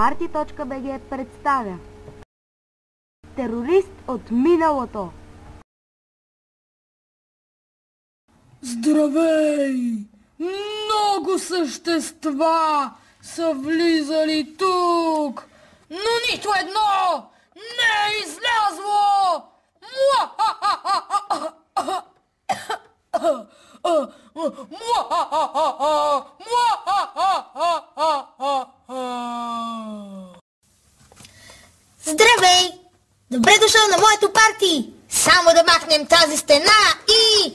Party.bg представя Терорист от миналото. Здравей! Много същества са влизали тук, но нито едно не е излязло! Здравей! Добре дошъл на моето парти! Само да махнем тази стена и...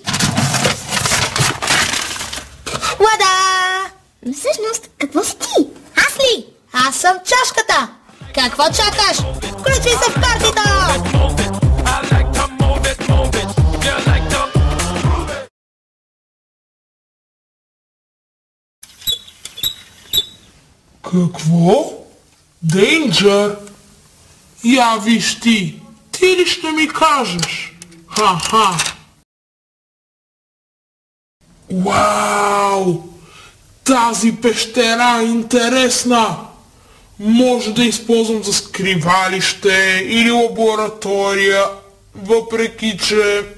Лада! Но всъщност, какво си ти? Аз ли? Аз съм чашката! Какво чакаш? Включи се в партито! Какво? Дейнджър? Я виж ти! Ти ли ще ми кажеш? Ха-ха! Вау! Тази пещера е интересна! Може да използвам за скривалище или лаборатория, въпреки че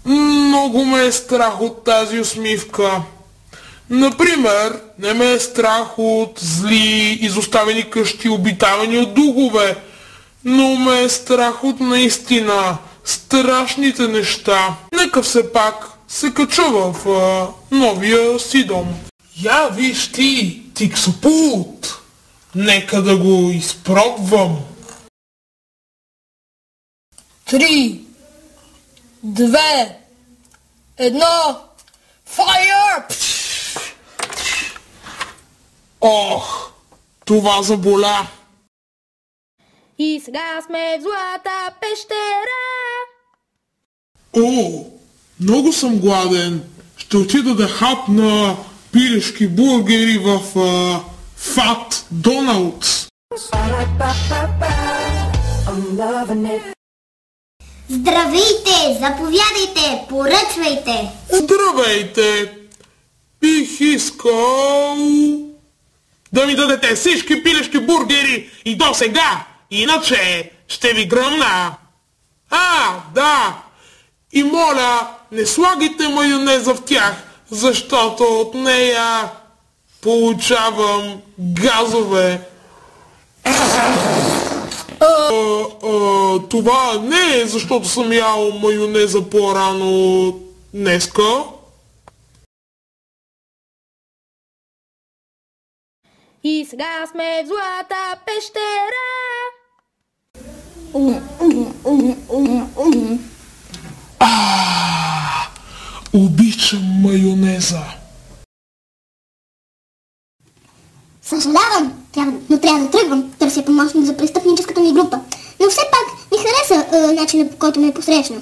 много ме е страх от тази усмивка. Например, не ме е страх от зли, изоставени къщи, обитавани от духове, но ме е страх от наистина страшните неща. Нека все пак се кача в новия си дом. Я виж ти, Тиксопулт! Нека да го изпробвам. 3, 2, 1, Fire! Ох, това заболя. И сега сме в злата пещера. О, много съм гладен. Ще отида да хапна пилешки бургери в Фат Доналдс. Здравейте! Заповядайте! Поръчвайте! Здравейте! Бих искал да ми дадете всички пилешки бургери и до сега, иначе ще ви гръмна. Да! И моля, не слагайте майонеза в тях, защото от нея получавам газове. Това не е защото съм ял майонеза по-рано днеска. И сега сме в злата пещера. Обичам майонеза. Съжалявам, но трябва да тръгвам. Търся помощник за престъпническата ми група. Но все пак ми хареса начинът, по който ме посрещна.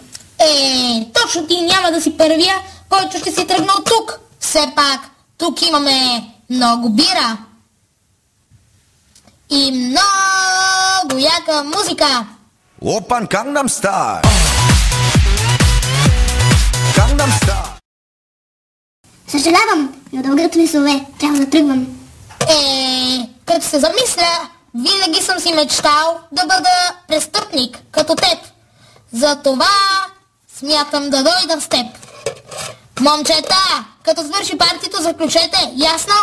Точно ти няма да си първия, който ще си тръгна от тук. Все пак, тук имаме много бира. И много яка музика. Опан Gangnam Style. Gangnam Style. Съжалявам, но дългът ми сове. Трябва да тръгвам. Като се замисля, винаги съм си мечтал да бъда престъпник, като теб. Затова смятам да дойда с теб. Момчета, като свърши партито, заключете, ясно?